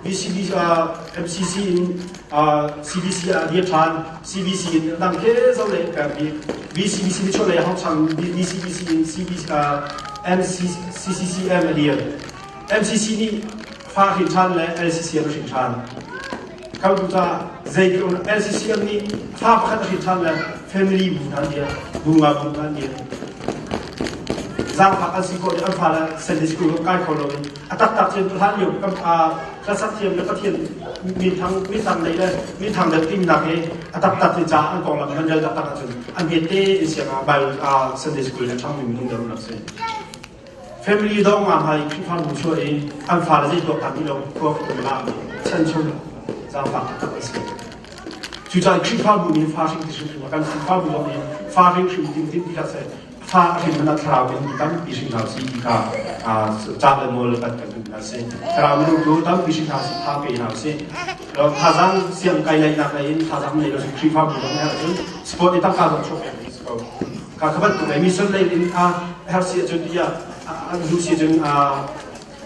VCBC MCC CBC เดียร์ทัน CBC นั่งแค่เท่าไหร่กับ VCBC ไม่ช่วยเลยห้องช่าง VCBC CBC MCCCM เดียร์ MCC นี่ฟ้าหินชันและ LCC ไม่หินชันเขาดูจ้าใจตรง LCCM นี่ฟ้าพัฒนาหินชันและ Family บุญทันเดียร์บุญมาบุญทันเดียร์จางพักอันสิโก้อันฟ้าและเซนดิสกูก็ใกล้คนเราตัดเทียนท่านอยู่กับกษัตริย์เทียมและก็เทียนมีทางใดเลยมีทางเดินที่มีนักเองตัดที่จ้าอันกองหลังมันเดินตัดจนอันเบียดเตะเสียงใบเซนดิสกูและช่างมีมุ่งเดินนักเสีย family ต้องมาให้พี่ฟังผู้ช่วยอันฟ้าและที่ตัวตัดนี่เราก็เป็นลาเช่นช่วยจางพักตัดเสียจุดใจพี่ฟังผู้นี้ฟ้าสิ่งที่สุดกันพี่ฟังผู้นี้ฟ้าสิ่งที่ที่จะเสีย ถ้าถึงมันทราวเป็นตั้งปีสิงหาสีที่ขาจากเดิมโมเลกันกันนั่นสิทราวเป็นรู้ตั้งปีสิงหาสีท่าปีหาสิแล้วถ้าจังเสียงไกลเลยนักเลยถ้าจังในเราจะคลิปภาพดูตรงนี้จนสปอร์ตตั้งการต้องชกเองสปอร์ตการขับรถตัวไม่มีส่วนเลยเฮลซีจนที่ดูสิจน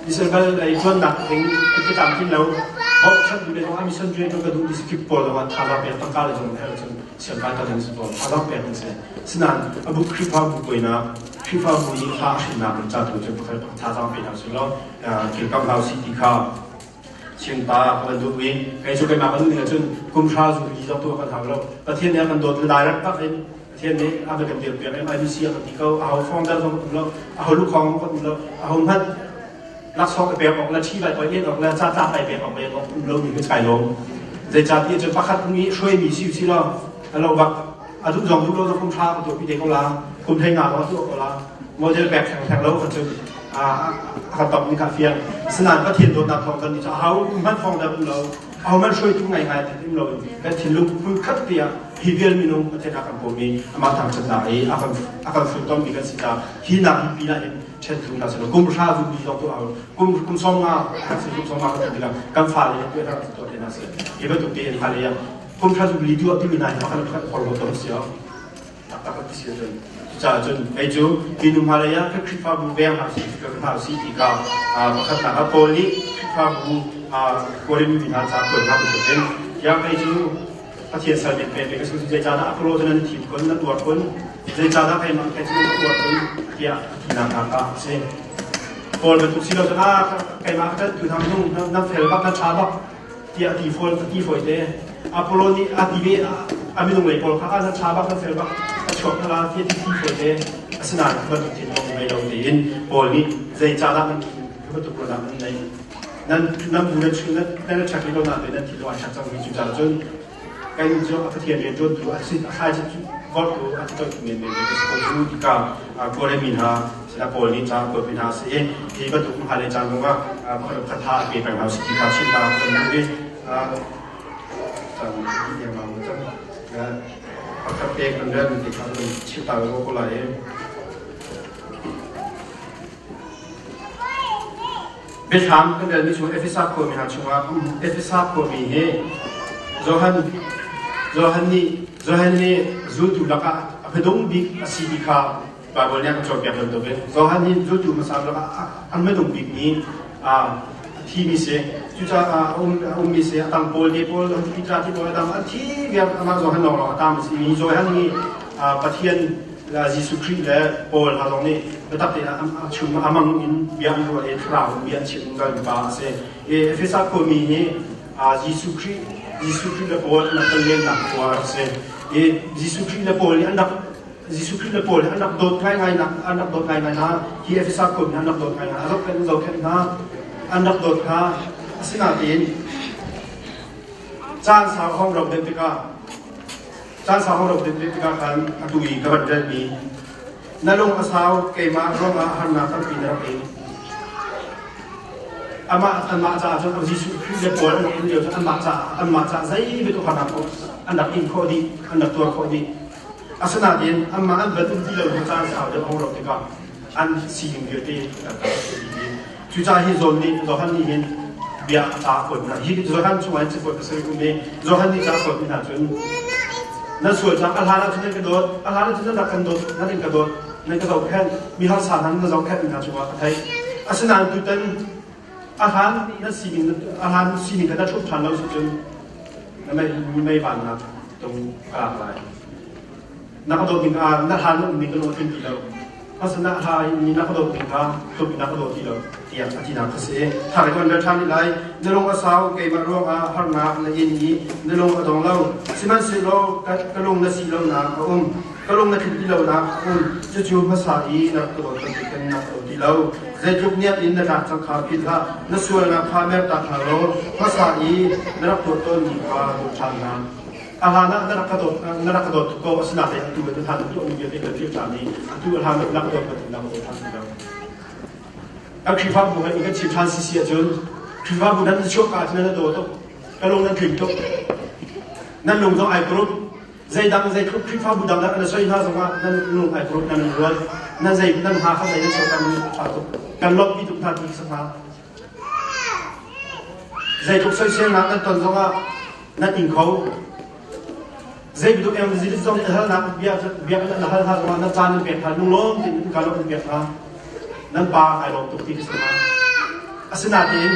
ดิฉันก็เลยชวนนักเองที่ตามที่เราเพราะฉันดูในของมีส่วนด้วยก็ดูดิสคริปต์พอแล้วว่าถ้าเราเป็นตั้งการเลยจนเฮลจนเสียงการตัดสินสปอร์ตถ้าเราเป็นนั่นสิฉะนั้นบุคลิกภาพบุคคลนะคลิปภาพบุคคลภาพชิ้นนั้นจะถูกจะบุคคลถ้าจังเป็นนั่นสิแล้วเกี่ยวกับเราสิที่เขาเชียงตาคนดูวิ่งใครช่วยมาคนนึงจนกุมชาสุริยตัวกันทำแล้วประเทศนี้มันโดนได้รับตั้งเองประเทศนี้อาจจะเปลี่ยนเปลี่ยนไม่มีเสียงที่เขาเอาฟองได้ลงแล้วเอาลูกของคนแล้วเอาพัดรักษาไปเปลี่ยนออกแล้วชี้ไปตัวเองออกแล้วจ้าไปเปลี่ยนออกไปออกเรามีก็ใช้ลงในจากที่จะประคับตรงนี้ช่วยมีสิ่งที่เราแบบทุกอย่างทุกเราจะกุมชาตัวพี่เด็กเขาละกุมไทยงานเราตัวเขาละโมเดลแบบแข็งแล้วเขาจะขัดต่อมีการเฟียนสนามก็เทียนโดนนักทองกันที่จะเอามันฟองได้เราเอามันช่วยทุกไงที่เราแต่ที่ลุกคือคัดเตียฮิเวียนมีนุ่มประเทศอาคัมโปมีมาทำจัดได้อาคัมฟุตต้องมีกันสิจ้าที่นักปีนั้นเช่นทุนนักสนุกกุมชาดูดีต้องตัวเอากุมสองมาสิกุมสองมาก็ถึงกันกันฟ้าเลยด้วยทั้งตัวเทนัสอีเวนต์ตัวเองฟ้าเลยกุมชาดูดีด้วยที่มีนายมาคันพอเราตัวเสียตักตักเสียจนจะจนไอ้จูกินมาเลยก็คลิปภาพบุเบียงหาสิก็หาสิที่ก็ประคับนักโพลีคลิปภาพบุโคเรมีนาจากคนภาพบุเป็นยังไอ้จูประเทศสหรัฐเป็นก็สุดใจจ้าอัพโหลดนั้นทีมคนนั้นตัวคนใจจ้าให้มันแค่ที่ตัวคนที่นั่งอ่ะเช่นพอเราทุกสิ่งเราจะใครมาก็ดูทำนู่นนั่นเฟลบักนั่นชาบักที่ฟอลที่ฟอยเดอัพโหลดนี่ทีวีไม่ต้องเลยพอเขานั่นชาบักนั่นเฟลบักชอบนั่นละที่ฟอยเดสนามมันที่เราไม่เราเดินพอนี่ใจจ้ามันคือตัวคนนั้นนั่นดูนั่นชื่อนั่นชักที่เราหน้าเดินนั่นที่เราชักจังมีจุดจ้าจนการจะเอาเทียนเรียนจนตัวสิ่งที่จะวัดตัวอันที่ต้องมีในก็คือดูที่การโคเรมินาสำหรับพอลีจ้าโคเรมินาเสียที่ก็ถูกมาเลยจ้าบอกว่าคนพัฒนาเปลี่ยนแปลงเราสิ่งที่การชิดตามคนนี้จังที่ยังมาจังพัฒนาเปลี่ยนคนเดิมที่เขาเป็นชิดตามโลกอะไรเบสฮามคนเดิมที่ช่วยเอฟเอซ่าโคมีหาช่วยเอฟเอซ่าโคมีเฮZohani zutu laka apedong big asidika babolnya kan coba yang dobe Zohani zutu masalah amedong big ni TV se juga umi se atang pol kita pol atang ti biar amal Zohan orang atang ini Zohani patian la Jisukri le pol halong ni tetap dia cuma amang in biar dua etrau biar cinggal bahasa efesa komi ni Jisukri le pol nak kalian nak kuat se Jisukri le pol anak dot kai anak dot kai na hi efisa ko anak dot kai na anak dot ka asina tin chan sa hong rok den tika kan atui ka ban den ni nalong asaw ke ma rong a han na kan pin ra pe ama cha cho Jisukri le pol anak ni yo ama cha zai be to kana ko anak in ko di anak tua ko di asana din amma an betul di lo cha sa de hong rok tika an si ing ye te chu cha hi zon ni zo han ni hin bia cha ko na hi zo han chu an chi ko se ku me zo han ni cha ko na chun na su cha ala la chun ke do ala la chun da kan do na ning ka do na ka zo khan mi ha sa nan na zo khan na chu wa thai asana tu tan ahan na si ing ka da chu than lo su chun naไม่บานนะตรงกลางไหลนักโดดมิงอานักทานมิงกระโดดขึ้นที่เราเพราะฉะนั้นถ้ามีนักโดดมิงอาตัวมีนักโดดที่เราเตียงที่นักเสียถ้าเราเดินทางนี้ไรในโรงอาสาวเกี่ยวกับโรงอาหารนาในยินดีในโรงอาตองเราสิมันสิเรากระลงในสีเราหนากระลงในขึ้นที่เราหนาจะจูภาษาอีนักโดดเป็นนักโดดที่เราเรื่องยุคนี้อินเดียสังขารพิธาในส่วนนักพาเมตตาฮาโลภาษาอีนักโดดต้นมีความชันนะอาหารนักกระโดดก็สนับสนุนตัวเป็นทางตัวมีเรื่องที่จานี้ตัวทางนักกระโดดเป็นนักกระโดดทางเราอักขระบุให้อีกชิมทานสิเสียจนขีฟ้าบุนั้นจะช่วยการนั้นโดดกระลงนั้นถึงตุกนั้นลงต้องไอ้กรุ๊ป dây đăng dây khúc phá bù đăng là xoay na rằng nên nụ ai pro nên rồi nên dây nên hà khắp dây nên số căn phá tục căn lót đi tục thà đi sắp hà dây tục xoay xem nên tuần rằng nên in khâu dây bị tục em dây trong cái hal na bia là hal ha rằng nên chan biệt hà nung lom thì căn lót biệt hà nên ba ai lót tục đi sắp hà asina tin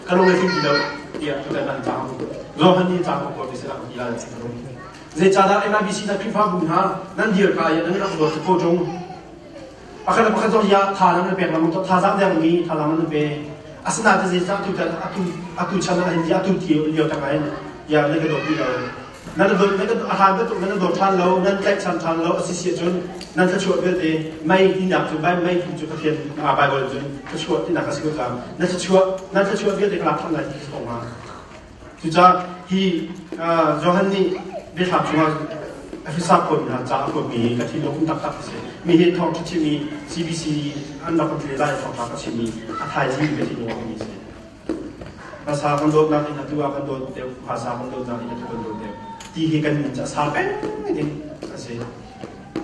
kalau lagi tidak dia kita nan tahu rohan ni tahu ko bisa nak ila sikro zai cara MIBC na krifa bunha nan dia kaya nan nak do ko jong akan apa kata ya tha nan pe lam to tha za dang ni tha lam nan pe asna te zai ta tu ta atu chana hin ya tu ti lio ta kai ya le ka do pi lo nan do nan do ahan do nan do than lo nan tek chan than lo associate jun nan ta chuat vel te mai tin dak tu bai mai tin chu ka thian bai bol jun ta chuat tin dak ka sikro kam nan ta chuat vel te klap than lai ki ko ma tu cha hi johan ni be thap chunga afisa ko na cha ko mi ka thi lo kun tak tak se mi he thong chi mi CBC an na ko le lai thong tak chi mi a thai ji be thi lo mi seภาษาคนโดนนั่นนะตัวคนโดนเดียวภาษาคนโดนนั่นนะตัวคนโดนเดียวที่เห็นกันจะสาบเป็นนี่ก็สิ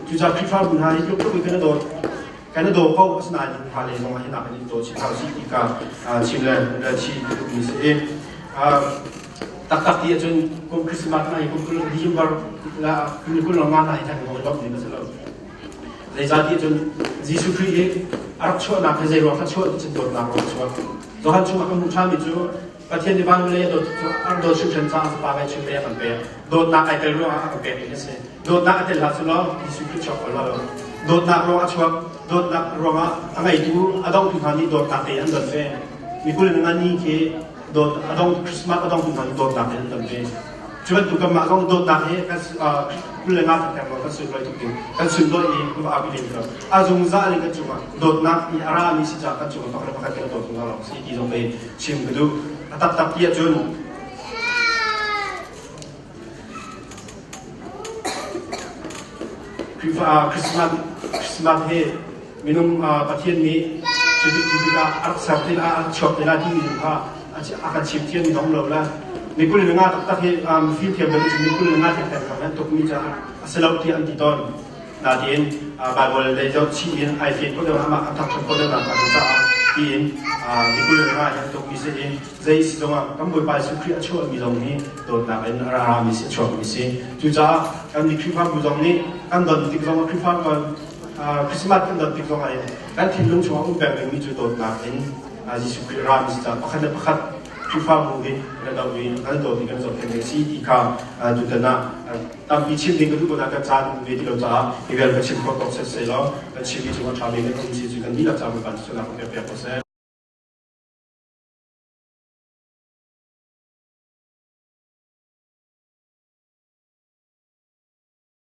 จุดจากที่ฟ้าบุญหาที่ยกตัวกันโดนเขาสนานพาเลยลงมาให้นักเป็นตัวชิคาวซีอีกาชิมเลยชีมีเสียตักที่จนกุมคริสต์มาสนะกุมดีมบาร์ละกุมลงมาหน้าให้ทางของเราเนี่ยก็สลบในจานที่จนยิสุคริสต์อารักชัวนักให้ใจรักชัวจนโดนนักรักชัวโดนช่วงมันมุชามิจูประเทศในบ้านเลยโดนชุมชนจ้างสปาไปชุมเรียกันไปโดนนักไอเตลรู้อ่ะกันไปนี่สิโดนนักไอเตลหาสุลยิสุคริสต์ชอบคนละโดนนักรักชัวโดนนักรักอะไรดูอดองทุกท่านนี่โดนนักเตะอันเดินไปมีคนหนึ่งอันนี้คือโดนอดองคริสต์มาสอดองทุกท่านโดนนักเตะอันเดินไปช่วยตุกมาต้องโดนนักเตะกันคุณเลยนักแต่เราก็สุดเลยทุกทีกันสุดเลยเองก็อาบิเลนครับอาจงซาเลยกันจุมาโดนนักมีอารามีสิจากกันจุมาต้องเราพักกันโดนของเราสิ่งที่เราไปชิมกันดูตับเตี้ยจนคริสต์มาสเฮมินุมประเทศนี้จุดการอักษรที่ละชอบที่ละที่มีค่ะอาการชิมเทียนมีน้องเราละมีกุลงาตัดที่ฟิลเทียมเป็นมีกุลงาที่แต่ละนั้นตุกมีจะสลับที่อันที่ตอนนาดีนบาบอลเลยจะชี้อินไอฟิลก็เดี๋ยวมาทักทก็เดี๋ยวมาการจะที่อินมีกุลงาที่ตุกมีเสียงใจสิตรงอ่ะกำมือไปสุขีช่วยมีตรงนี้ตัวนักเอ็นรามีเสียช่วยมีเสียจุดจ้าการมีคลิปภาพอยู่ตรงนี้การโดนติดตรงคลิปภาพกันคริสต์มาสกันโดนติดตรงอะไรการทิ้งลงช่วงอุปแบบมีจุดโดนนักเอ็นยิสุขีรามีเสียพักที่ฟ้าบุญเราดูกันตัวที่กันจบเป็นสิ่งที่ข้าจุดนั้นตามพิชิตนี่ก็ดูกันการจานวิธีเราจะอีเวนต์พิชิตก็ต้องเสร็จแล้วพิชิตที่จะมาทำเองก็ต้องพิชิตกันที่เราจะมาบันทึกนะผมจะเปรียบเทียบ